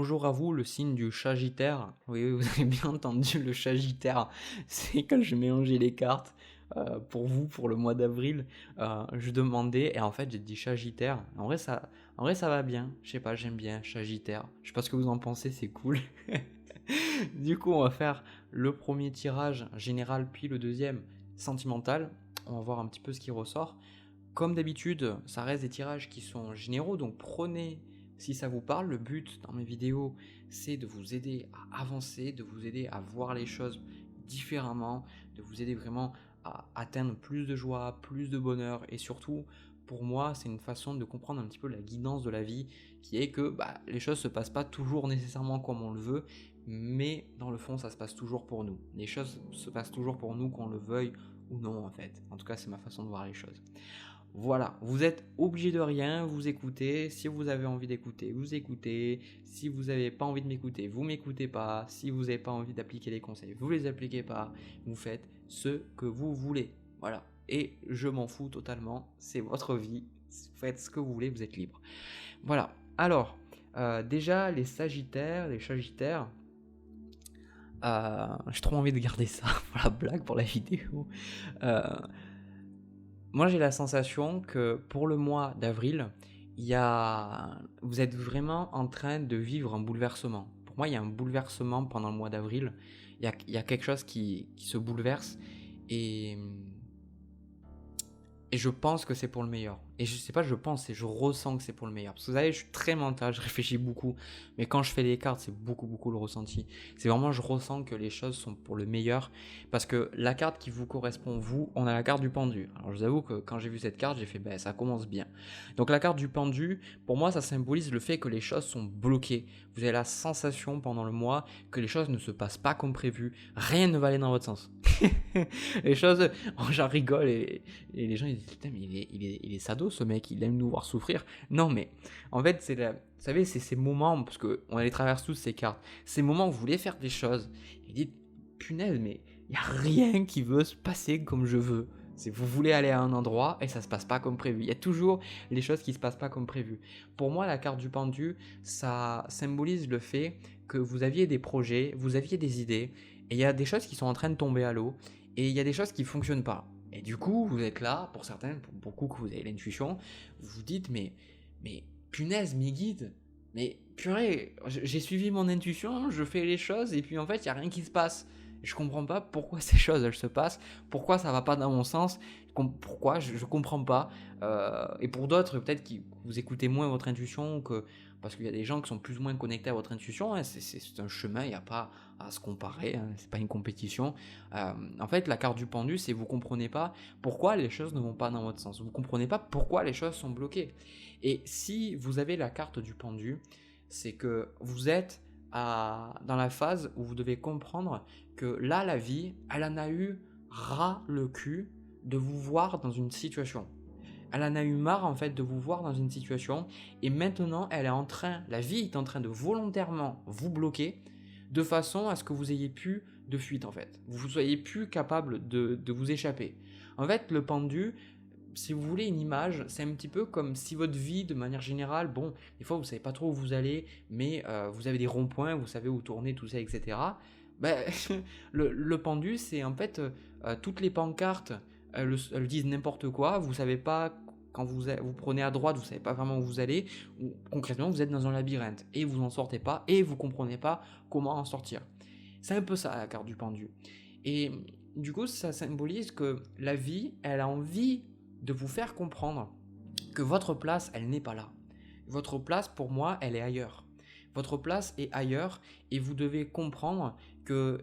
bonjour à vous, le signe du Sagittaire. Oui, oui, vous avez bien entendu, le Sagittaire. C'est quand je mélangeais les cartes pour vous, pour le mois d'avril. Je demandais, et en fait, j'ai dit Sagittaire. En vrai, ça va bien. Je sais pas, j'aime bien Sagittaire. Je sais pas ce que vous en pensez, c'est cool. Du coup, on va faire le premier tirage général, puis le deuxième sentimental. On va voir un petit peu ce qui ressort. Comme d'habitude, ça reste des tirages qui sont généraux, donc prenez si ça vous parle. Le but dans mes vidéos, c'est de vous aider à avancer, de vous aider à voir les choses différemment, de vous aider vraiment à atteindre plus de joie, plus de bonheur, et surtout, pour moi, c'est une façon de comprendre un petit peu la guidance de la vie, qui est que les choses se passent pas toujours nécessairement comme on le veut, mais dans le fond, ça se passe toujours pour nous. Les choses se passent toujours pour nous, qu'on le veuille ou non, en fait. En tout cas, c'est ma façon de voir les choses. Voilà, vous êtes obligé de rien, vous écoutez, si vous avez envie d'écouter, vous écoutez, si vous n'avez pas envie de m'écouter, vous m'écoutez pas, si vous n'avez pas envie d'appliquer les conseils, vous les appliquez pas, vous faites ce que vous voulez. Voilà, et je m'en fous totalement, c'est votre vie, faites ce que vous voulez, vous êtes libre. Voilà, alors, déjà les Sagittaires, j'ai trop envie de garder ça pour la blague, pour la vidéo. Moi, j'ai la sensation que pour le mois d'avril, vous êtes vraiment en train de vivre un bouleversement. Pour moi, il y a un bouleversement pendant le mois d'avril. Il y a quelque chose qui se bouleverse et, et je pense que c'est pour le meilleur. Et je sais pas, je pense, et je ressens que c'est pour le meilleur. Parce que vous savez, je suis très mental, je réfléchis beaucoup. Mais quand je fais les cartes, c'est beaucoup, beaucoup le ressenti. C'est vraiment, je ressens que les choses sont pour le meilleur. Parce que la carte qui vous correspond, vous, on a la carte du pendu. Alors je vous avoue que quand j'ai vu cette carte, j'ai fait, ça commence bien. Donc la carte du pendu, pour moi, ça symbolise le fait que les choses sont bloquées. Vous avez la sensation pendant le mois que les choses ne se passent pas comme prévu. Rien ne va aller dans votre sens. Les choses, j'en rigole et les gens ils disent putain mais il est sado ce mec, il aime nous voir souffrir. Non mais en fait vous savez c'est ces moments, parce qu'on les traverse tous ces cartes, ces moments où vous voulez faire des choses et vous dites punaise mais il n'y a rien qui veut se passer comme je veux. C'est vous voulez aller à un endroit et ça se passe pas comme prévu. Il y a toujours les choses qui se passent pas comme prévu. Pour moi, la carte du pendu, ça symbolise le fait que vous aviez des projets, vous aviez des idées, et il y a des choses qui sont en train de tomber à l'eau, et il y a des choses qui fonctionnent pas. Et du coup, vous êtes là, pour certains, pour beaucoup que vous avez l'intuition, vous vous dites mais punaise, mes guides, mais purée, j'ai suivi mon intuition, je fais les choses, et puis en fait, il y a rien qui se passe. Je comprends pas pourquoi ces choses elles se passent, pourquoi ça va pas dans mon sens, pourquoi je comprends pas. Et pour d'autres, peut-être que vous écoutez moins votre intuition, parce qu'il y a des gens qui sont plus ou moins connectés à votre intuition, hein, c'est un chemin, il n'y a pas à se comparer, hein, c'est pas une compétition. En fait, la carte du pendu, c'est vous comprenez pas pourquoi les choses ne vont pas dans votre sens, vous comprenez pas pourquoi les choses sont bloquées. Et si vous avez la carte du pendu, c'est que vous êtes dans la phase où vous devez comprendre que là, la vie, elle en a eu ras le cul de vous voir dans une situation. Elle en a eu marre en fait de vous voir dans une situation et maintenant la vie est en train de volontairement vous bloquer de façon à ce que vous ayez plus de fuite en fait. Vous soyez plus capable de vous échapper. En fait, le pendu, si vous voulez une image, c'est un petit peu comme si votre vie, de manière générale, bon, des fois vous savez pas trop où vous allez, mais vous avez des ronds-points, vous savez où tourner, tout ça, etc. Le pendu, c'est en fait toutes les pancartes, elles disent n'importe quoi, vous savez pas, quand vous prenez à droite, vous savez pas vraiment où vous allez, ou concrètement vous êtes dans un labyrinthe, et vous en sortez pas, et vous comprenez pas comment en sortir. C'est un peu ça la carte du pendu. Et du coup, ça symbolise que la vie, elle a envie de vous faire comprendre que votre place, elle n'est pas là. Votre place, pour moi, elle est ailleurs. Votre place est ailleurs et vous devez comprendre que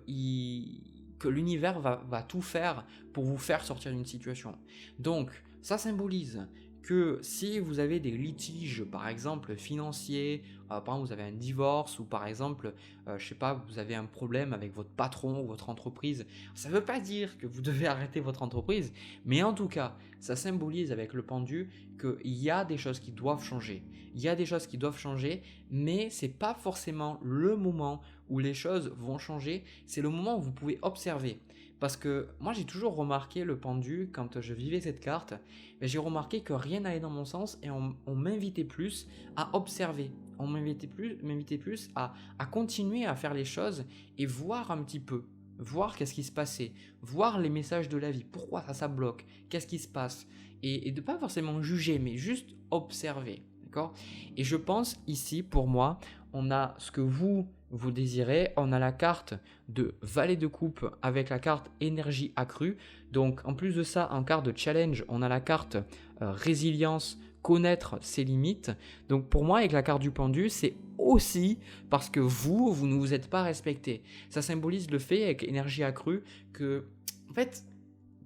l'univers va tout faire pour vous faire sortir d'une situation. Donc, ça symbolise que si vous avez des litiges, par exemple financiers, par exemple vous avez un divorce ou par exemple, je sais pas, vous avez un problème avec votre patron ou votre entreprise, ça ne veut pas dire que vous devez arrêter votre entreprise, mais en tout cas, ça symbolise avec le pendu qu'il y a des choses qui doivent changer. Il y a des choses qui doivent changer, mais c'est pas forcément le moment où les choses vont changer, c'est le moment où vous pouvez observer. Parce que moi j'ai toujours remarqué le pendu, quand je vivais cette carte, j'ai remarqué que rien n'allait dans mon sens et on m'invitait plus à observer. on m'invitait plus à continuer à faire les choses et voir un petit peu, voir qu'est-ce qui se passait, voir les messages de la vie, pourquoi ça bloque, qu'est-ce qui se passe, et de pas forcément juger, mais juste observer, d'accord? Et je pense ici, pour moi, on a ce que vous désirez, on a la carte de valet de coupe avec la carte énergie accrue. Donc en plus de ça, en carte de challenge, on a la carte résilience, connaître ses limites. Donc pour moi, avec la carte du pendu, c'est aussi parce que vous ne vous êtes pas respecté. Ça symbolise le fait, avec énergie accrue, que, en fait,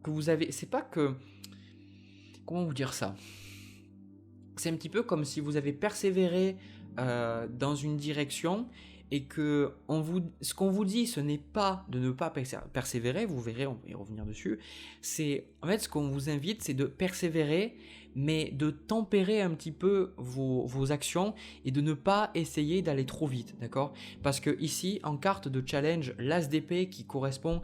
que vous avez, c'est pas que, comment vous dire ça? C'est un petit peu comme si vous avez persévéré dans une direction et que ce qu'on vous dit, ce n'est pas de ne pas persévérer, vous verrez, on va y revenir dessus. C'est en fait ce qu'on vous invite, c'est de persévérer, mais de tempérer un petit peu vos actions et de ne pas essayer d'aller trop vite, d'accord? Parce que ici, en carte de challenge, l'as d'épée qui correspond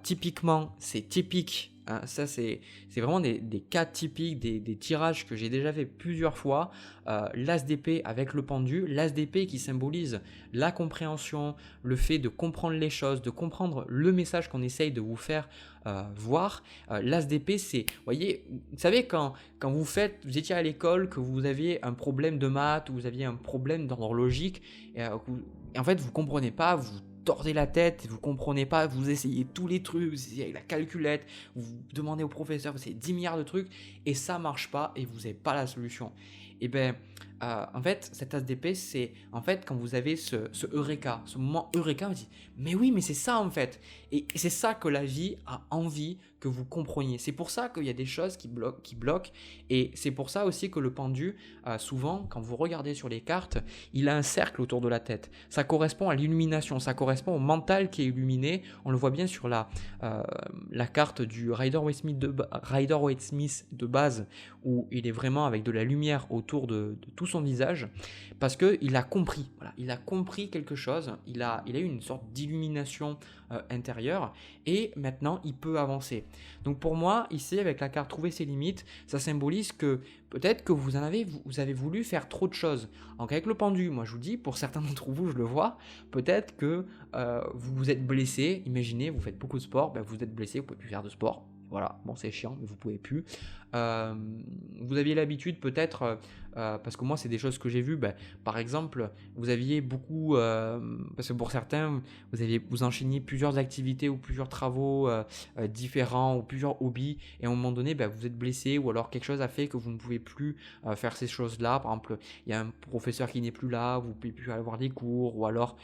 typiquement, c'est typique. Hein, ça, c'est vraiment des cas typiques, des tirages que j'ai déjà fait plusieurs fois. L'as d'épée avec le pendu, l'as d'épée qui symbolise la compréhension, le fait de comprendre les choses, de comprendre le message qu'on essaye de vous faire voir. L'as d'épée, c'est, vous savez, quand vous étiez à l'école, que vous aviez un problème de maths, ou vous aviez un problème d'ordre logique, et en fait, vous ne comprenez pas, vous tordez la tête, vous comprenez pas, vous essayez tous les trucs, vous essayez avec la calculette, vous demandez au professeur, vous essayez 10 milliards de trucs, et ça marche pas, et vous n'avez pas la solution. Et bien, en fait, cet as d'épée, c'est en fait quand vous avez ce eureka, ce moment eureka, vous dites, mais oui, mais c'est ça en fait. Et c'est ça que la vie a envie que vous compreniez. C'est pour ça qu'il y a des choses qui bloquent, et c'est pour ça aussi que le pendu, souvent, quand vous regardez sur les cartes, il a un cercle autour de la tête. Ça correspond à l'illumination, ça correspond au mental qui est illuminé. On le voit bien sur la carte du Rider-Waite-Smith de base, où il est vraiment avec de la lumière autour de tout son visage, parce qu'il a compris, voilà, il a compris quelque chose, il a eu une sorte d'illumination intérieure, et maintenant il peut avancer. Donc pour moi, ici, avec la carte trouver ses limites, ça symbolise que peut-être que vous avez voulu faire trop de choses. Donc avec le pendu, moi je vous dis, pour certains d'entre vous, je le vois, peut-être que vous vous êtes blessé, imaginez, vous faites beaucoup de sport, ben vous êtes blessé, vous ne pouvez plus faire de sport. Voilà, bon c'est chiant, mais vous pouvez plus. Vous aviez l'habitude peut-être, parce que moi c'est des choses que j'ai vues, par exemple, vous aviez beaucoup, parce que pour certains, vous enchaîniez plusieurs activités ou plusieurs travaux différents ou plusieurs hobbies, et à un moment donné, vous êtes blessé, ou alors quelque chose a fait que vous ne pouvez plus faire ces choses-là. Par exemple, il y a un professeur qui n'est plus là, vous ne pouvez plus aller voir des cours, ou alors,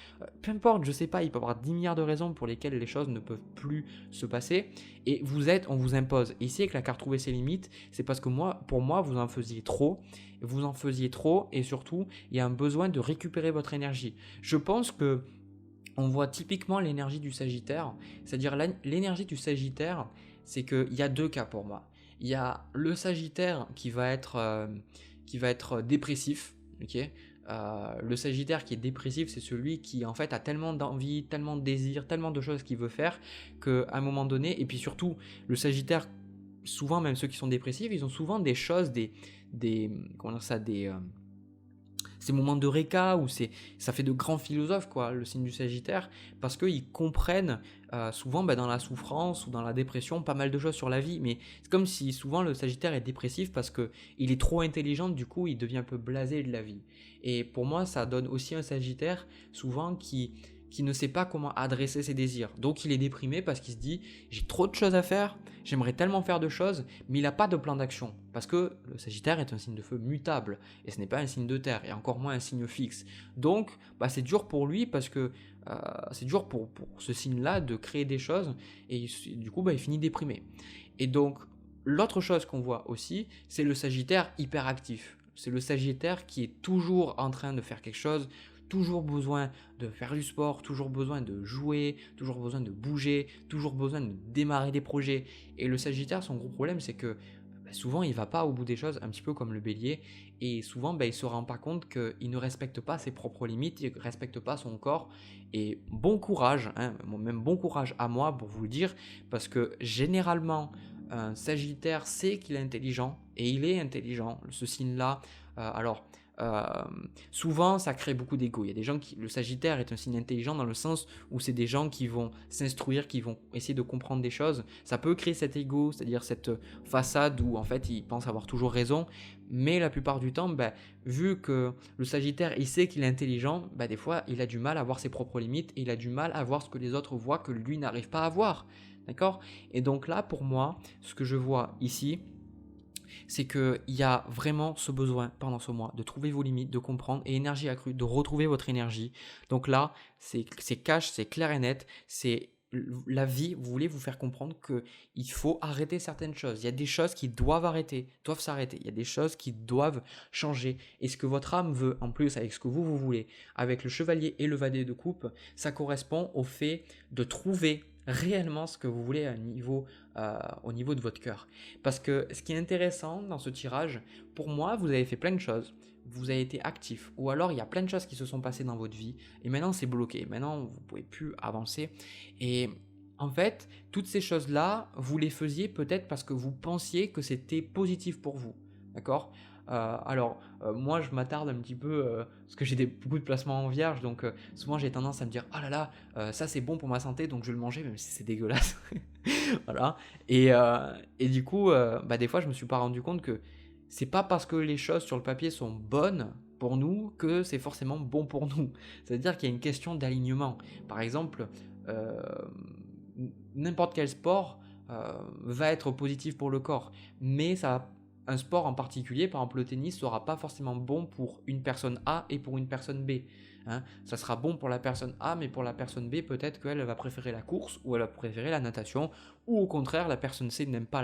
peu importe, je sais pas, il peut y avoir 10 milliards de raisons pour lesquelles les choses ne peuvent plus se passer, et on vous impose. Et ici, avec la carte trouver ses limites, c'est parce que pour moi, vous en faisiez trop, et surtout, il y a un besoin de récupérer votre énergie. Je pense que on voit typiquement l'énergie du Sagittaire, c'est-à-dire l'énergie du Sagittaire, c'est qu'il y a deux cas pour moi. Il y a le Sagittaire qui va être dépressif, ok. Le Sagittaire qui est dépressif, c'est celui qui en fait a tellement d'envie, tellement de désir, tellement de choses qu'il veut faire qu'à un moment donné, et puis surtout le Sagittaire, souvent même ceux qui sont dépressifs, ils ont souvent des choses, comment dire ça, ces moments de réca où ça fait de grands philosophes, quoi, le signe du Sagittaire, parce qu'ils comprennent souvent dans la souffrance ou dans la dépression pas mal de choses sur la vie, mais c'est comme si souvent le Sagittaire est dépressif parce qu'il est trop intelligent, du coup il devient un peu blasé de la vie. Et pour moi ça donne aussi un Sagittaire souvent qui ne sait pas comment adresser ses désirs. Donc il est déprimé parce qu'il se dit j'ai trop de choses à faire, j'aimerais tellement faire de choses, mais il n'a pas de plan d'action. Parce que le Sagittaire est un signe de feu mutable, et ce n'est pas un signe de terre, et encore moins un signe fixe. Donc c'est dur pour lui, parce que c'est dur pour ce signe-là de créer des choses, et du coup il finit déprimé. Et donc l'autre chose qu'on voit aussi, c'est le Sagittaire hyperactif. C'est le Sagittaire qui est toujours en train de faire quelque chose, toujours besoin de faire du sport, toujours besoin de jouer, toujours besoin de bouger, toujours besoin de démarrer des projets. Et le Sagittaire, son gros problème, c'est que souvent il va pas au bout des choses, un petit peu comme le Bélier, et souvent il se rend pas compte qu'il ne respecte pas ses propres limites, il ne respecte pas son corps. Et bon courage, même bon courage à moi pour vous le dire, parce que généralement un Sagittaire sait qu'il est intelligent, et il est intelligent, ce signe-là. Alors euh, souvent ça crée beaucoup d'ego. Il y a des gens qui, le Sagittaire est un signe intelligent dans le sens où c'est des gens qui vont s'instruire, qui vont essayer de comprendre des choses. Ça peut créer cet ego, c'est-à-dire cette façade où en fait ils pensent avoir toujours raison, mais la plupart du temps, vu que le Sagittaire il sait qu'il est intelligent, des fois il a du mal à voir ses propres limites et il a du mal à voir ce que les autres voient que lui n'arrive pas à voir. D'accord? Et donc là, pour moi, ce que je vois ici, c'est qu'il y a vraiment ce besoin pendant ce mois de trouver vos limites, de comprendre et énergie accrue, de retrouver votre énergie. Donc là, c'est cash, c'est clair et net, c'est la vie, vous voulez vous faire comprendre qu'il faut arrêter certaines choses. Il y a des choses qui doivent arrêter, doivent s'arrêter. Il y a des choses qui doivent changer. Et ce que votre âme veut, en plus avec ce que vous voulez, avec le chevalier et le valet de coupe, ça correspond au fait de trouver réellement ce que vous voulez au niveau de votre cœur. Parce que ce qui est intéressant dans ce tirage, pour moi, vous avez fait plein de choses, vous avez été actif, ou alors il y a plein de choses qui se sont passées dans votre vie, et maintenant c'est bloqué, maintenant vous ne pouvez plus avancer. Et en fait, toutes ces choses-là, vous les faisiez peut-être parce que vous pensiez que c'était positif pour vous, d'accord? Moi je m'attarde un petit peu parce que j'ai beaucoup de placements en vierge, donc souvent j'ai tendance à me dire oh là là, ça c'est bon pour ma santé donc je vais le manger même si c'est dégueulasse. Voilà. Et du coup, des fois je me suis pas rendu compte que c'est pas parce que les choses sur le papier sont bonnes pour nous que c'est forcément bon pour nous. C'est-à-dire qu'il y a une question d'alignement. Par exemple, euh, n'importe quel sport va être positif pour le corps, mais un sport en particulier, par exemple le tennis, sera pas forcément bon pour une personne A et pour une personne B. Hein. Ça sera bon pour la personne A, mais pour la personne B, peut-être qu'elle va préférer la course ou elle va préférer la natation, ou au contraire, la personne C n'aime pas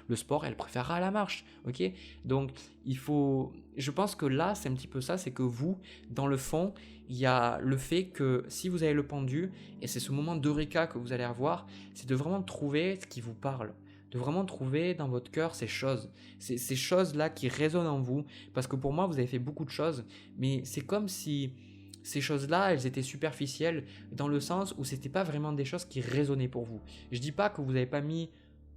le sport, elle préférera la marche. Ok? Donc, je pense que là, c'est un petit peu ça, c'est que vous, dans le fond, il y a le fait que si vous avez le pendu, et c'est ce moment d'eureka que vous allez avoir, c'est de vraiment trouver ce qui vous parle. De vraiment trouver dans votre cœur ces choses, ces choses-là qui résonnent en vous. Parce que pour moi, vous avez fait beaucoup de choses, mais c'est comme si ces choses-là, elles étaient superficielles dans le sens où c'était pas vraiment des choses qui résonnaient pour vous. Je dis pas que vous n'avez pas mis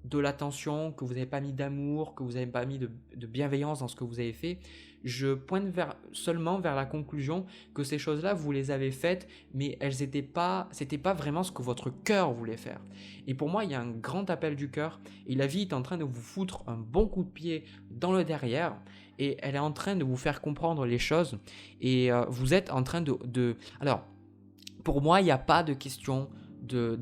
de l'attention, que vous n'avez pas mis d'amour, que vous n'avez pas mis de bienveillance dans ce que vous avez fait. Je pointe seulement vers la conclusion que ces choses-là, vous les avez faites, mais c'était pas vraiment ce que votre cœur voulait faire. Et pour moi, il y a un grand appel du cœur, et la vie est en train de vous foutre un bon coup de pied dans le derrière, et elle est en train de vous faire comprendre les choses, et vous êtes en train Alors, pour moi, il n'y a pas de question de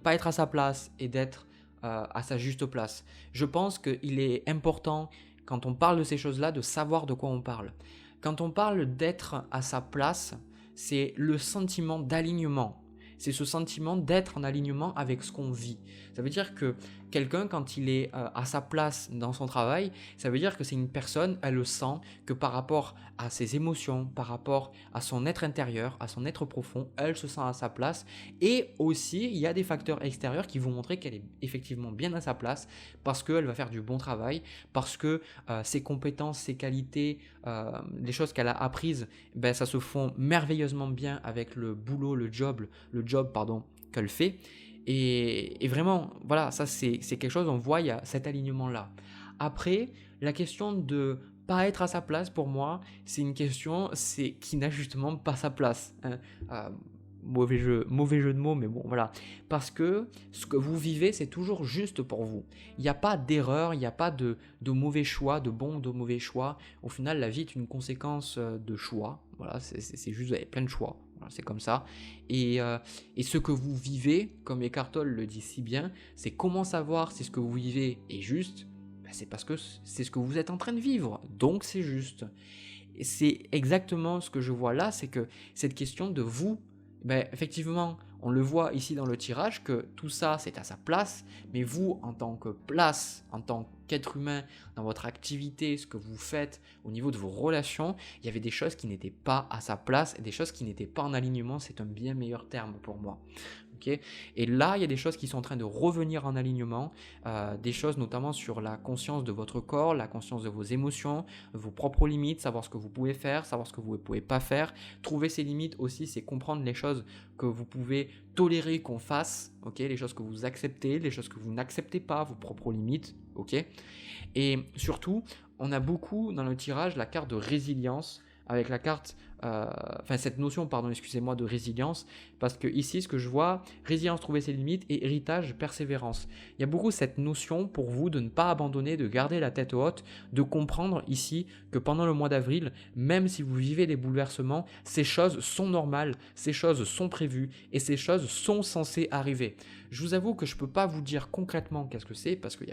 pas être à sa place et d'être à sa juste place. Je pense qu'il est important, quand on parle de ces choses-là, de savoir de quoi on parle. Quand on parle d'être à sa place, c'est le sentiment d'alignement. C'est ce sentiment d'être en alignement avec ce qu'on vit. Ça veut dire que quelqu'un, quand il est à sa place dans son travail, ça veut dire que c'est une personne, elle le sent, que par rapport à ses émotions, par rapport à son être intérieur, à son être profond, elle se sent à sa place. Et aussi, il y a des facteurs extérieurs qui vont montrer qu'elle est effectivement bien à sa place parce qu'elle va faire du bon travail, parce que ses compétences, ses qualités, les choses qu'elle a apprises, ça se font merveilleusement bien avec le boulot, le job qu'elle fait. Et vraiment, voilà, ça c'est quelque chose, on voit, il y a cet alignement-là. Après, la question de pas être à sa place, pour moi, c'est une question qui n'a justement pas sa place. Hein. Mauvais jeu de mots, mais bon, voilà. Parce que ce que vous vivez, c'est toujours juste pour vous. Il n'y a pas d'erreur, il n'y a pas de mauvais choix, de bons ou de mauvais choix. Au final, la vie est une conséquence de choix. Voilà, c'est juste, vous avez plein de choix. Voilà, c'est comme ça. Et ce que vous vivez, comme Eckhart Tolle le dit si bien, c'est comment savoir si ce que vous vivez est juste. C'est parce que c'est ce que vous êtes en train de vivre. Donc c'est juste. Et c'est exactement ce que je vois là, c'est que cette question de vous, effectivement, on le voit ici dans le tirage que tout ça c'est à sa place, mais vous en tant que place, en tant qu'être humain, dans votre activité, ce que vous faites au niveau de vos relations, il y avait des choses qui n'étaient pas à sa place et des choses qui n'étaient pas en alignement, c'est un bien meilleur terme pour moi. ok. Et là, il y a des choses qui sont en train de revenir en alignement, des choses notamment sur la conscience de votre corps, la conscience de vos émotions, vos propres limites, savoir ce que vous pouvez faire, savoir ce que vous ne pouvez pas faire. Trouver ses limites aussi, c'est comprendre les choses que vous pouvez tolérer qu'on fasse, ok, les choses que vous acceptez, les choses que vous n'acceptez pas, vos propres limites, ok. Et surtout, on a beaucoup dans le tirage la carte de résilience, avec la carte, cette notion, pardon, excusez-moi, de résilience, parce que ici, ce que je vois, résilience, trouver ses limites, et héritage, persévérance. Il y a beaucoup cette notion pour vous de ne pas abandonner, de garder la tête haute, de comprendre ici que pendant le mois d'avril, même si vous vivez des bouleversements, ces choses sont normales, ces choses sont prévues, et ces choses sont censées arriver. Je vous avoue que je ne peux pas vous dire concrètement qu'est-ce que c'est, parce que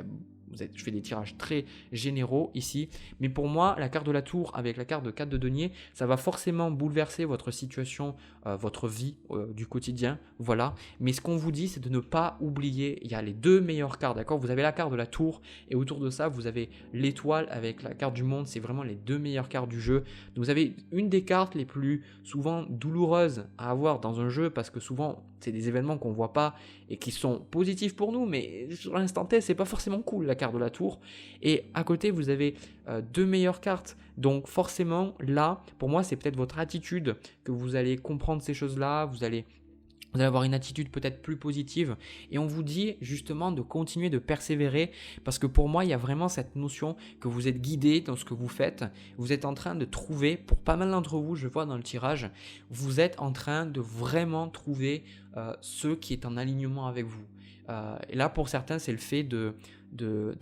je fais des tirages très généraux ici, mais pour moi, la carte de la tour avec la carte de 4 de denier, ça va forcément bouleverser votre situation, votre vie du quotidien, voilà. Mais ce qu'on vous dit, c'est de ne pas oublier, il y a les deux meilleures cartes, d'accord. Vous avez la carte de la tour, et autour de ça, vous avez l'étoile avec la carte du monde, c'est vraiment les deux meilleures cartes du jeu. Donc vous avez une des cartes les plus souvent douloureuses à avoir dans un jeu, parce que souvent, c'est des événements qu'on ne voit pas, et qui sont positifs pour nous, mais sur l'instant T, c'est pas forcément cool, la carte de la tour. Et à côté, vous avez deux meilleures cartes. Donc forcément, là, pour moi, c'est peut-être votre attitude que vous allez comprendre ces choses-là, vous allez avoir une attitude peut-être plus positive, et on vous dit justement de continuer de persévérer, parce que pour moi il y a vraiment cette notion que vous êtes guidé dans ce que vous faites, vous êtes en train de trouver, pour pas mal d'entre vous je vois dans le tirage, vous êtes en train de vraiment trouver ce qui est en alignement avec vous. Et là pour certains c'est le fait de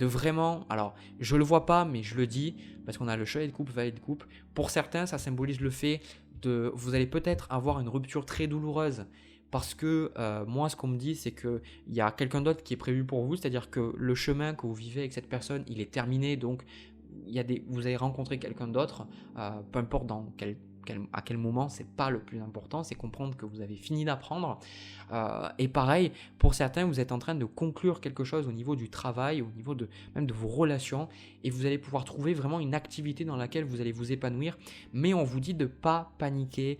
vraiment, alors je le vois pas mais je le dis, parce qu'on a le chevalier de coupe, valet de coupe, pour certains ça symbolise le fait de, vous allez peut-être avoir une rupture très douloureuse, parce que moi ce qu'on me dit c'est qu'il y a quelqu'un d'autre qui est prévu pour vous, c'est-à-dire que le chemin que vous vivez avec cette personne il est terminé, donc vous allez rencontrer quelqu'un d'autre, peu importe à quel moment, c'est pas le plus important, c'est comprendre que vous avez fini d'apprendre. Et pareil, pour certains, vous êtes en train de conclure quelque chose au niveau du travail, au niveau même de vos relations, et vous allez pouvoir trouver vraiment une activité dans laquelle vous allez vous épanouir, mais on vous dit de ne pas paniquer,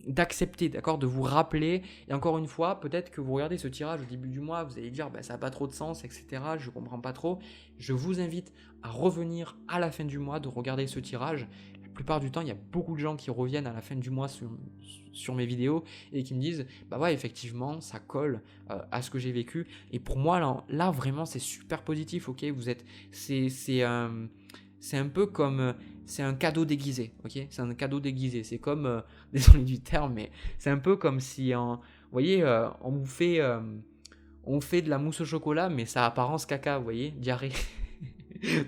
d'accepter, d'accord, de vous rappeler. Et encore une fois, peut-être que vous regardez ce tirage au début du mois, vous allez dire ça n'a pas trop de sens, etc., je ne comprends pas trop. Je vous invite à revenir à la fin du mois, de regarder ce tirage. La plupart du temps, il y a beaucoup de gens qui reviennent à la fin du mois sur mes vidéos et qui me disent ouais, effectivement ça colle à ce que j'ai vécu. Et pour moi là vraiment c'est super positif, ok. C'est un peu comme c'est un cadeau déguisé, ok. C'est un cadeau déguisé, c'est comme désolé du terme, mais c'est un peu comme si vous voyez on vous fait de la mousse au chocolat, mais ça a apparence caca, vous voyez, diarrhée.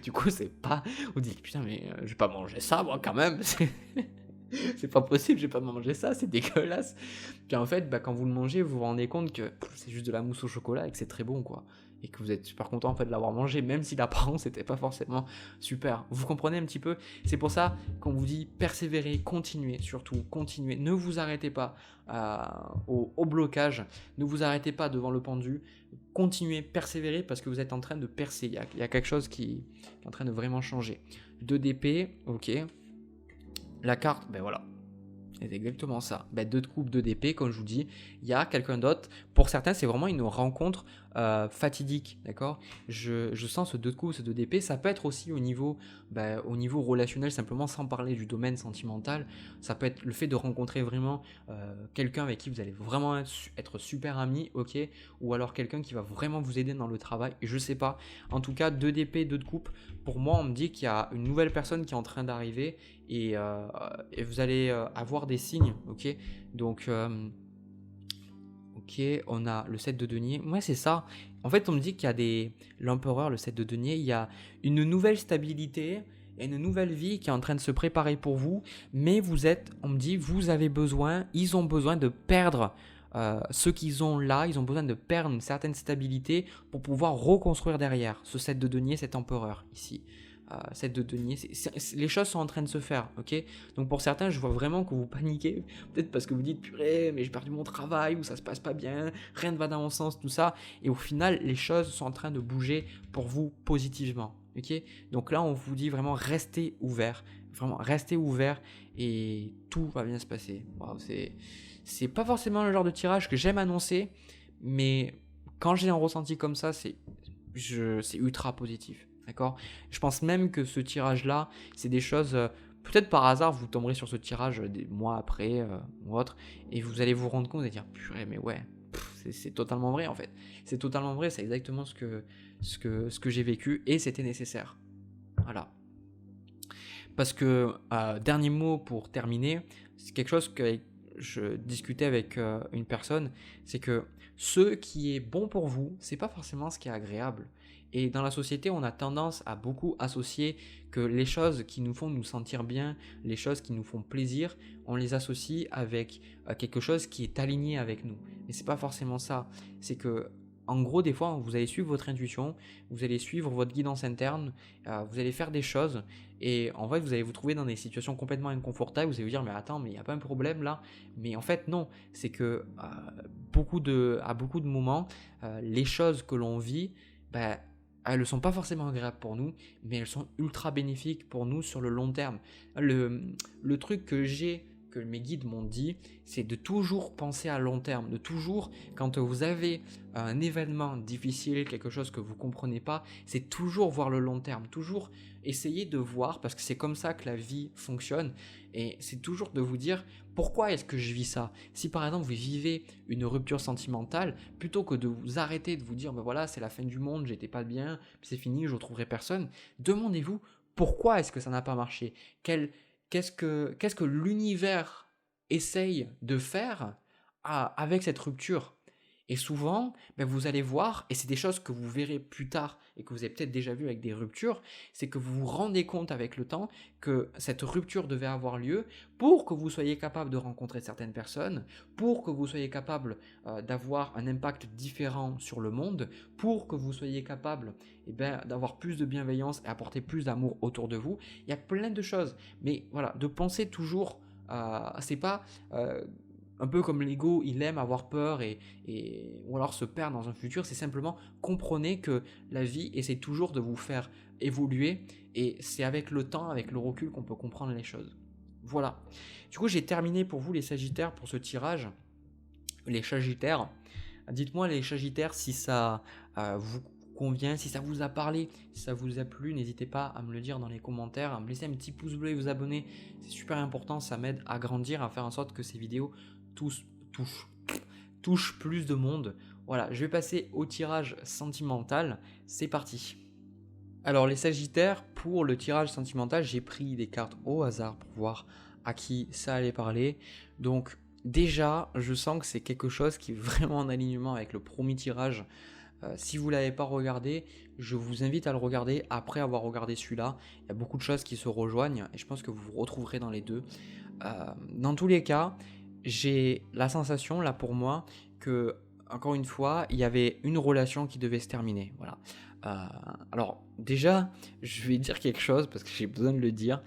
Du coup, c'est pas. Vous dites putain, mais je vais pas manger ça, moi, quand même. C'est pas possible, je vais pas manger ça, c'est dégueulasse. Puis en fait, quand vous le mangez, vous vous rendez compte que c'est juste de la mousse au chocolat et que c'est très bon, quoi. Et que vous êtes super content en fait de l'avoir mangé, même si l'apparence n'était pas forcément super. Vous comprenez un petit peu? C'est pour ça qu'on vous dit persévérer, continuez, surtout continuez. Ne vous arrêtez pas au blocage, ne vous arrêtez pas devant le pendu. Continuez, persévérez, parce que vous êtes en train de percer. Il y a quelque chose qui est en train de vraiment changer. 2 d'épée, ok. La carte, voilà. C'est exactement ça. 2 de coupe, 2 d'épée, comme je vous dis, il y a quelqu'un d'autre. Pour certains, c'est vraiment une rencontre fatidique, d'accord. Je sens ce 2 de coupe, ce 2 d'épée. Ça peut être aussi au niveau relationnel, simplement sans parler du domaine sentimental. Ça peut être le fait de rencontrer vraiment quelqu'un avec qui vous allez vraiment être super amis, ok. Ou alors quelqu'un qui va vraiment vous aider dans le travail. Et je sais pas. En tout cas, 2 d'épée, 2 de coupe. Pour moi, on me dit qu'il y a une nouvelle personne qui est en train d'arriver. Et vous allez avoir des signes, ok. Donc ok, on a le 7 de denier. Ouais, c'est ça. En fait, on me dit qu'il y a l'empereur, le 7 de denier, il y a une nouvelle stabilité et une nouvelle vie qui est en train de se préparer pour vous. Mais on me dit, ils ont besoin de perdre ce qu'ils ont là. Ils ont besoin de perdre une certaine stabilité pour pouvoir reconstruire derrière. Ce 7 de denier, cet empereur ici. 7 de denier, les choses sont en train de se faire, ok. Donc pour certains, je vois vraiment que vous paniquez, peut-être parce que vous dites purée, mais j'ai perdu mon travail, ou ça se passe pas bien, rien ne va dans mon sens, tout ça, et au final, les choses sont en train de bouger pour vous positivement, ok. Donc là, on vous dit vraiment restez ouvert, Vraiment, restez ouvert et tout va bien se passer. Waouh, c'est pas forcément le genre de tirage que j'aime annoncer, mais quand j'ai un ressenti comme ça, c'est ultra positif. D'accord? Je pense même que ce tirage-là, c'est des choses. Peut-être par hasard, vous tomberez sur ce tirage des mois après ou autre, et vous allez vous rendre compte et dire purée, mais ouais, c'est totalement vrai en fait. C'est totalement vrai, c'est exactement ce que j'ai vécu et c'était nécessaire. Voilà. Parce que, dernier mot pour terminer, c'est quelque chose que je discutais avec une personne, c'est que ce qui est bon pour vous, c'est pas forcément ce qui est agréable. Et dans la société, on a tendance à beaucoup associer que les choses qui nous font nous sentir bien, les choses qui nous font plaisir, on les associe avec quelque chose qui est aligné avec nous. Mais c'est pas forcément ça. C'est que, en gros, des fois, vous allez suivre votre intuition, vous allez suivre votre guidance interne, vous allez faire des choses et en fait, vous allez vous trouver dans des situations complètement inconfortables. Vous allez vous dire, mais attends, mais il n'y a pas un problème là. Mais en fait, non. C'est que à beaucoup de moments, les choses que l'on vit, ben, elles ne sont pas forcément agréables pour nous, mais elles sont ultra bénéfiques pour nous sur le long terme. Le truc que mes guides m'ont dit, c'est de toujours penser à long terme, de toujours, quand vous avez un événement difficile, quelque chose que vous ne comprenez pas, c'est toujours voir le long terme, toujours essayer de voir, parce que c'est comme ça que la vie fonctionne, et c'est toujours de vous dire, pourquoi est-ce que je vis ça? Si par exemple vous vivez une rupture sentimentale, plutôt que de vous arrêter, de vous dire, ben voilà, c'est la fin du monde, j'étais pas bien, c'est fini, je ne retrouverai personne, demandez-vous, pourquoi est-ce que ça n'a pas marché? Qu'est-ce que l'univers essaye de faire avec cette rupture? Et souvent, ben vous allez voir, et c'est des choses que vous verrez plus tard et que vous avez peut-être déjà vu avec des ruptures, c'est que vous vous rendez compte avec le temps que cette rupture devait avoir lieu pour que vous soyez capable de rencontrer certaines personnes, pour que vous soyez capable d'avoir un impact différent sur le monde, pour que vous soyez capable d'avoir plus de bienveillance et apporter plus d'amour autour de vous. Il y a plein de choses, mais voilà, de penser toujours, c'est pas un peu comme l'ego, il aime avoir peur ou alors se perdre dans un futur, c'est simplement comprenez que la vie essaie toujours de vous faire évoluer et c'est avec le temps, avec le recul qu'on peut comprendre les choses. Voilà. Du coup, j'ai terminé pour vous les Sagittaires pour ce tirage. Les Sagittaires, dites-moi les Sagittaires si ça vous convient, si ça vous a parlé, si ça vous a plu, n'hésitez pas à me le dire dans les commentaires, à me laisser un petit pouce bleu et vous abonner, c'est super important, ça m'aide à grandir, à faire en sorte que ces vidéos touchent plus de monde. Voilà, je vais passer au tirage sentimental, c'est parti. Alors les Sagittaires, pour le tirage sentimental, j'ai pris des cartes au hasard pour voir à qui ça allait parler. Donc déjà, je sens que c'est quelque chose qui est vraiment en alignement avec le premier tirage. Si vous ne l'avez pas regardé, je vous invite à le regarder après avoir regardé celui-là. Il y a beaucoup de choses qui se rejoignent et je pense que vous vous retrouverez dans les deux. Dans tous les cas, j'ai la sensation là pour moi que, encore une fois, il y avait une relation qui devait se terminer. Voilà. Alors déjà, je vais dire quelque chose parce que j'ai besoin de le dire.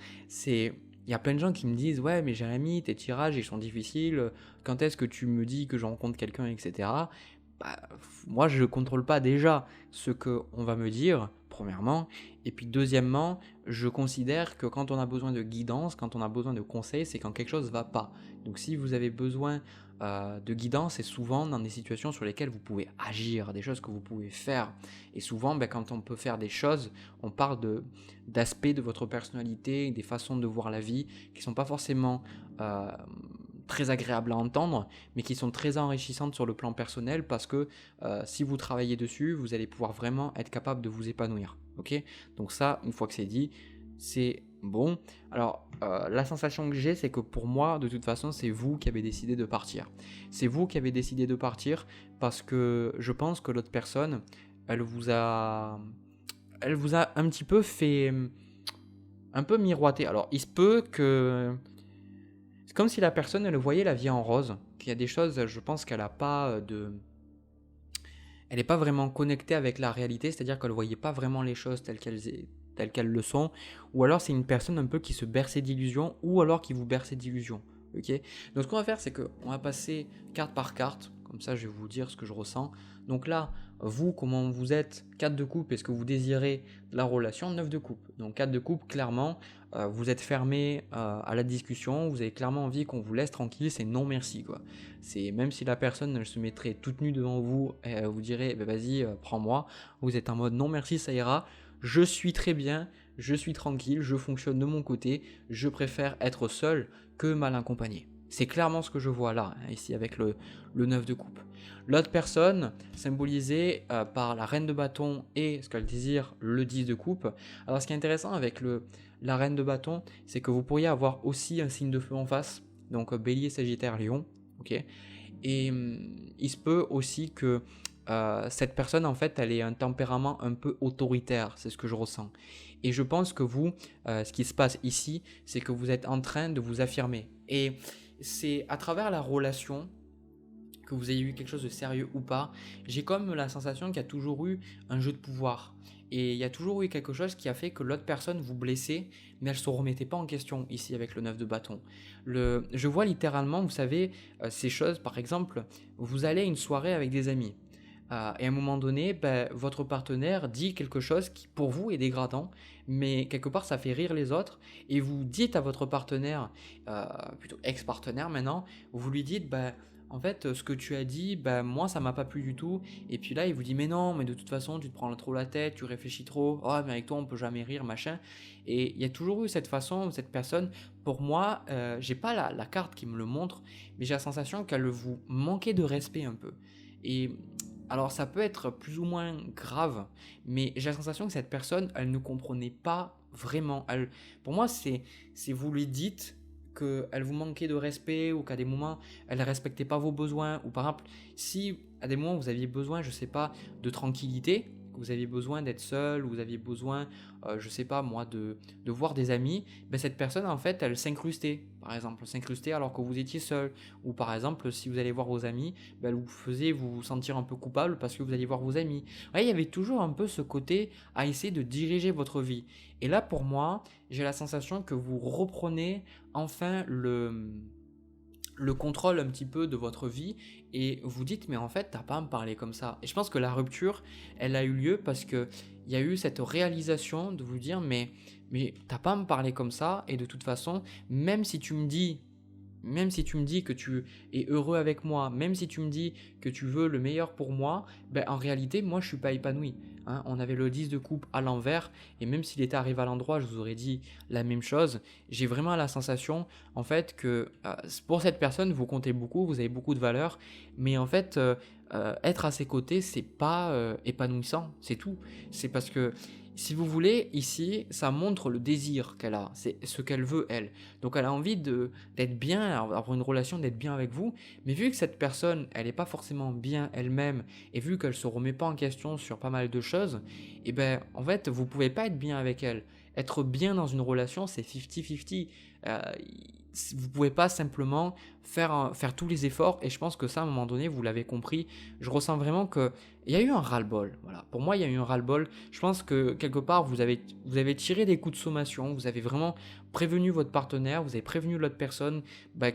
Il y a plein de gens qui me disent ouais mais Jérémy, tes tirages ils sont difficiles. Quand est-ce que tu me dis que je rencontre quelqu'un, etc. Moi je ne contrôle pas déjà ce qu'on va me dire, premièrement, et puis deuxièmement, je considère que quand on a besoin de guidance, quand on a besoin de conseils, c'est quand quelque chose ne va pas. Donc si vous avez besoin de guidance, c'est souvent dans des situations sur lesquelles vous pouvez agir, des choses que vous pouvez faire. Et souvent, quand on peut faire des choses, on parle d'aspects de votre personnalité, des façons de voir la vie qui ne sont pas forcément très agréables à entendre, mais qui sont très enrichissantes sur le plan personnel parce que si vous travaillez dessus, vous allez pouvoir vraiment être capable de vous épanouir. Ok ? Donc ça, une fois que c'est dit, c'est bon. Alors, la sensation que j'ai, c'est que pour moi, de toute façon, c'est vous qui avez décidé de partir. C'est vous qui avez décidé de partir parce que je pense que l'autre personne, elle vous a un petit peu fait un peu miroiter. Alors, il se peut que c'est comme si la personne, elle voyait la vie en rose, qu'il y a des choses, je pense qu'elle n'a pas elle n'est pas vraiment connectée avec la réalité, c'est-à-dire qu'elle ne voyait pas vraiment les choses telles qu'elles le sont, ou alors c'est une personne un peu qui se berçait d'illusions, ou alors qui vous berçait d'illusions. Okay, donc ce qu'on va faire, c'est qu'on va passer carte par carte, Comme ça, je vais vous dire ce que je ressens. Donc là, vous, comment vous êtes 4 de coupe, est-ce que vous désirez la relation 9 de coupe. Donc 4 de coupe, clairement, vous êtes fermé à la discussion, vous avez clairement envie qu'on vous laisse tranquille, c'est non merci quoi. C'est même si la personne elle se mettrait toute nue devant vous, et vous direz vas-y prends-moi, vous êtes en mode non merci ça ira, je suis très bien, je suis tranquille, je fonctionne de mon côté, je préfère être seul que mal accompagné. C'est clairement ce que je vois là, ici avec le 9 de coupe. L'autre personne, symbolisée par la reine de bâton et ce qu'elle désire, le 10 de coupe. Alors ce qui est intéressant avec la reine de bâton, c'est que vous pourriez avoir aussi un signe de feu en face, donc bélier, sagittaire, lion, ok. Et il se peut aussi que cette personne, en fait, elle ait un tempérament un peu autoritaire, c'est ce que je ressens. Et je pense que vous, ce qui se passe ici, c'est que vous êtes en train de vous affirmer. Et c'est à travers la relation, que vous ayez eu quelque chose de sérieux ou pas, j'ai comme la sensation qu'il y a toujours eu un jeu de pouvoir. Et il y a toujours eu quelque chose qui a fait que l'autre personne vous blessait, mais elle ne se remettait pas en question ici avec le 9 de bâton. Je vois littéralement, vous savez, ces choses, par exemple, vous allez à une soirée avec des amis. Et à un moment donné, votre partenaire dit quelque chose qui pour vous est dégradant, mais quelque part ça fait rire les autres, et vous dites à votre partenaire, plutôt ex-partenaire maintenant, vous lui dites, en fait, ce que tu as dit, moi ça m'a pas plu du tout, et puis là il vous dit, mais non, mais de toute façon tu te prends trop la tête, tu réfléchis trop, oh mais avec toi on peut jamais rire, machin, et il y a toujours eu cette façon, cette personne, pour moi, j'ai pas la carte qui me le montre, mais j'ai la sensation qu'elle vous manquait de respect un peu. Et alors ça peut être plus ou moins grave, mais j'ai la sensation que cette personne, elle ne comprenait pas vraiment. Pour moi, c'est vous lui dites qu'elle vous manquait de respect ou qu'à des moments, elle ne respectait pas vos besoins. Ou par exemple, si à des moments vous aviez besoin, je ne sais pas, de tranquillité, que vous aviez besoin d'être seul, ou vous aviez besoin, je ne sais pas moi, de voir des amis, cette personne en fait, elle s'incrustait. Par exemple, s'incrustait alors que vous étiez seul. Ou par exemple, si vous allez voir vos amis, elle vous faisait vous sentir un peu coupable parce que vous alliez voir vos amis. Ouais, il y avait toujours un peu ce côté à essayer de diriger votre vie. Et là, pour moi, j'ai la sensation que vous reprenez enfin le contrôle un petit peu de votre vie et vous dites mais en fait t'as pas à me parler comme ça. Et je pense que la rupture elle a eu lieu parce que il y a eu cette réalisation de vous dire mais t'as pas à me parler comme ça, et de toute façon même si tu me dis que tu es heureux avec moi, même si tu me dis que tu veux le meilleur pour moi, en réalité, moi, je suis pas épanoui. Hein. On avait le 10 de coupe à l'envers, et même s'il était arrivé à l'endroit, je vous aurais dit la même chose. J'ai vraiment la sensation, en fait, que pour cette personne, vous comptez beaucoup, vous avez beaucoup de valeur, mais en fait, être à ses côtés, c'est pas épanouissant, c'est tout. C'est parce que si vous voulez, ici, ça montre le désir qu'elle a, c'est ce qu'elle veut, elle. Donc elle a envie d'être bien, avoir une relation, d'être bien avec vous, mais vu que cette personne, elle n'est pas forcément bien elle-même, et vu qu'elle ne se remet pas en question sur pas mal de choses, et en fait, vous ne pouvez pas être bien avec elle. Être bien dans une relation, c'est 50-50. Vous pouvez pas simplement faire tous les efforts, et je pense que ça, à un moment donné, vous l'avez compris. Je ressens vraiment qu'il y a eu un ras-le-bol. Voilà. Pour moi, il y a eu un ras-le-bol. Je pense que quelque part, vous avez tiré des coups de sommation, vous avez vraiment prévenu votre partenaire, vous avez prévenu l'autre personne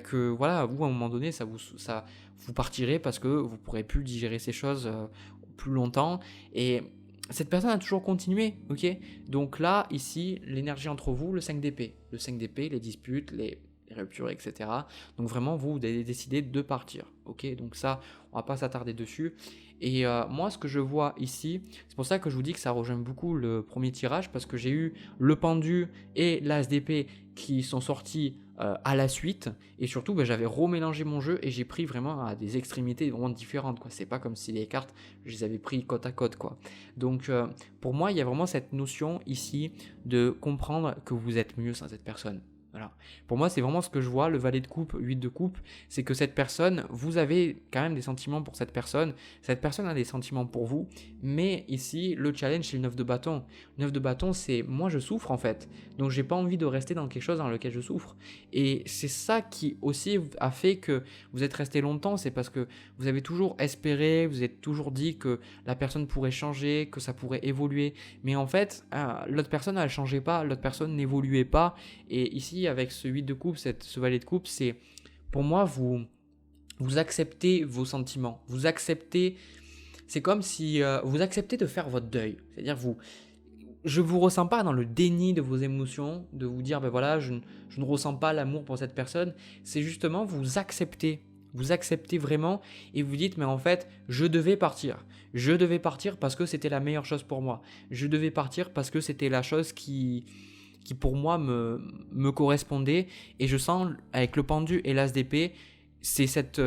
que voilà, vous, à un moment donné, vous partirez parce que vous ne pourrez plus digérer ces choses plus longtemps. Et cette personne a toujours continué, ok. Donc là, ici, l'énergie entre vous, le 5 d'épée. Le 5 d'épée, les disputes, les ruptures, etc. Donc vraiment, vous avez décidé de partir, ok. Donc ça, on va pas s'attarder dessus. Et moi, ce que je vois ici, c'est pour ça que je vous dis que ça rejoint beaucoup le premier tirage, parce que j'ai eu le pendu et l'as d'épée qui sont sortis à la suite, et surtout j'avais remélangé mon jeu et j'ai pris vraiment à des extrémités vraiment différentes, quoi. C'est pas comme si les cartes je les avais pris côte à côte, quoi. Donc pour moi il y a vraiment cette notion ici de comprendre que vous êtes mieux sans cette personne. Voilà. Pour moi, c'est vraiment ce que je vois, le valet de coupe, 8 de coupe, c'est que cette personne, vous avez quand même des sentiments pour cette personne a des sentiments pour vous, mais ici, le challenge, c'est le 9 de bâton. Le 9 de bâton, c'est moi, je souffre en fait, donc j'ai pas envie de rester dans quelque chose dans lequel je souffre. Et c'est ça qui aussi a fait que vous êtes resté longtemps, c'est parce que vous avez toujours espéré, vous êtes toujours dit que la personne pourrait changer, que ça pourrait évoluer, mais en fait, l'autre personne, elle changeait pas, l'autre personne n'évoluait pas, et ici, avec ce 8 de coupe, ce valet de coupe, c'est pour moi, vous vous acceptez vos sentiments, vous acceptez, c'est comme si vous acceptez de faire votre deuil. C'est-à-dire je ne vous ressens pas dans le déni de vos émotions, de vous dire, ben voilà, je ne ressens pas l'amour pour cette personne. C'est justement vous acceptez. Vous acceptez vraiment et vous dites, mais en fait, je devais partir. Je devais partir parce que c'était la meilleure chose pour moi. Je devais partir parce que c'était la chose qui pour moi me correspondait. Et je sens, avec le pendu et l'as d'épée, c'est cette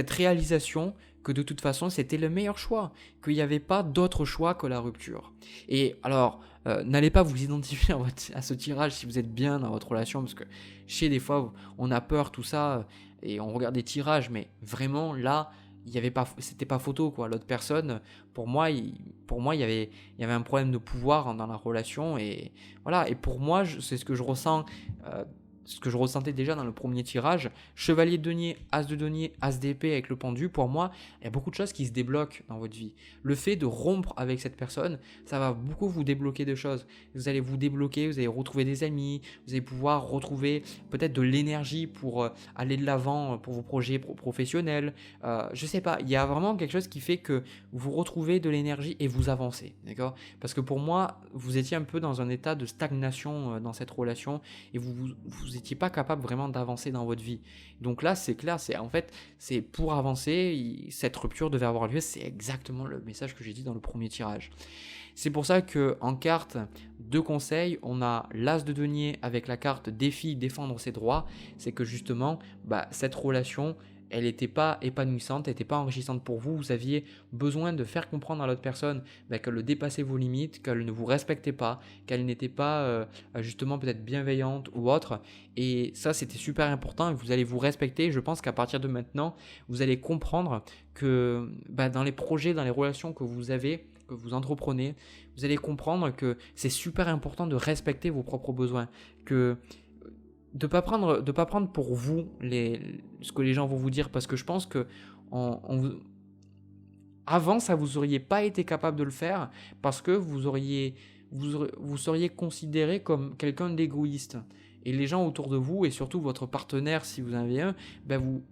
réalisation que de toute façon c'était le meilleur choix, qu'il n'y avait pas d'autre choix que la rupture. Et alors, n'allez pas vous identifier à ce tirage si vous êtes bien dans votre relation, parce que je sais des fois on a peur, tout ça, et on regarde des tirages, mais vraiment là, c'était pas photo quoi. L'autre personne, pour moi il y avait un problème de pouvoir dans la relation, et voilà. Et pour moi, c'est ce que je ressens. Ce que je ressentais déjà dans le premier tirage, chevalier de denier, as de denier, as d'épée avec le pendu, pour moi, il y a beaucoup de choses qui se débloquent dans votre vie. Le fait de rompre avec cette personne, ça va beaucoup vous débloquer de choses. Vous allez vous débloquer, vous allez retrouver des amis, vous allez pouvoir retrouver peut-être de l'énergie pour aller de l'avant pour vos projets professionnels. Je sais pas, il y a vraiment quelque chose qui fait que vous retrouvez de l'énergie et vous avancez, d'accord? Parce que pour moi, vous étiez un peu dans un état de stagnation dans cette relation et vous n'étiez pas capable vraiment d'avancer dans votre vie. Donc là, c'est clair, c'est pour avancer, cette rupture devait avoir lieu, c'est exactement le message que j'ai dit dans le premier tirage. C'est pour ça que en carte de conseil, on a l'as de denier avec la carte défi, défendre ses droits. C'est que justement, cette relation, elle n'était pas épanouissante, elle n'était pas enrichissante pour vous. Vous aviez besoin de faire comprendre à l'autre personne qu'elle dépassait vos limites, qu'elle ne vous respectait pas, qu'elle n'était pas justement peut-être bienveillante ou autre. Et ça, c'était super important et vous allez vous respecter. Je pense qu'à partir de maintenant, vous allez comprendre que dans les projets, dans les relations que vous avez, que vous entreprenez, vous allez comprendre que c'est super important de respecter vos propres besoins, que de pas prendre pour vous ce que les gens vont vous dire, parce que je pense que avant ça vous auriez pas été capable de le faire parce que vous seriez considéré comme quelqu'un d'égoïste. Et les gens autour de vous, et surtout votre partenaire, si vous en avez un,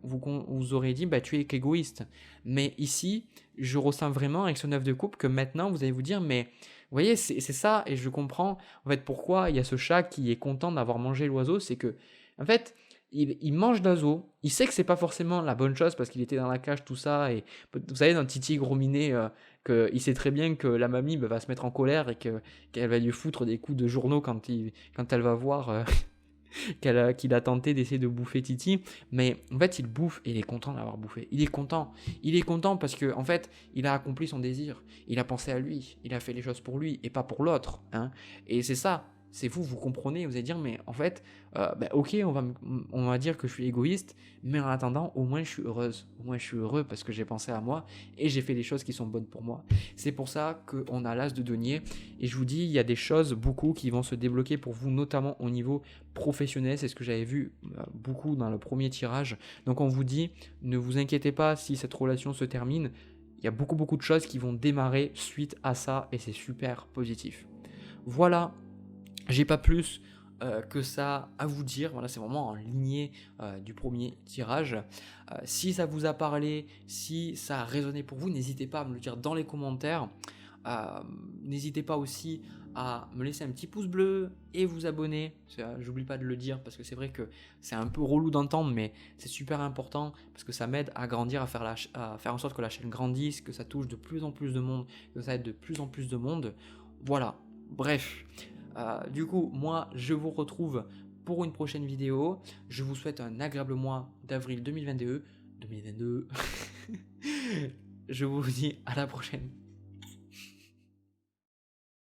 vous aurez dit tu es qu'égoïste. Mais ici, je ressens vraiment avec ce 9 de coupe que maintenant vous allez vous dire, mais vous voyez, c'est ça, et je comprends en fait pourquoi il y a ce chat qui est content d'avoir mangé l'oiseau, c'est que en fait, il mange l'oiseau, il sait que c'est pas forcément la bonne chose parce qu'il était dans la cage, tout ça, et vous savez, dans Titi Grominet, il sait très bien que la mamie va se mettre en colère et qu'elle va lui foutre des coups de journaux quand elle va voir qu'il a tenté d'essayer de bouffer Titi, mais en fait il bouffe et il est content d'avoir bouffé. Il est content parce que en fait il a accompli son désir, il a pensé à lui, il a fait les choses pour lui et pas pour l'autre, hein. Et c'est ça. C'est vous comprenez, vous allez dire, mais en fait, ok, on va dire que je suis égoïste, mais en attendant, au moins je suis heureuse. Au moins je suis heureux parce que j'ai pensé à moi et j'ai fait des choses qui sont bonnes pour moi. C'est pour ça qu'on a l'as de denier. Et je vous dis, il y a des choses, beaucoup, qui vont se débloquer pour vous, notamment au niveau professionnel. C'est ce que j'avais vu beaucoup dans le premier tirage. Donc on vous dit, ne vous inquiétez pas si cette relation se termine. Il y a beaucoup de choses qui vont démarrer suite à ça et c'est super positif. Voilà. J'ai pas plus que ça à vous dire. Voilà, c'est vraiment en lignée du premier tirage. Si ça vous a parlé, si ça a résonné pour vous, n'hésitez pas à me le dire dans les commentaires. N'hésitez pas aussi à me laisser un petit pouce bleu et vous abonner. J'oublie pas de le dire parce que c'est vrai que c'est un peu relou d'entendre, mais c'est super important parce que ça m'aide à grandir, à faire en sorte que la chaîne grandisse, que ça touche de plus en plus de monde, que ça aide de plus en plus de monde. Voilà, bref. Du coup, moi, je vous retrouve pour une prochaine vidéo. Je vous souhaite un agréable mois d'avril 2022. Je vous dis à la prochaine.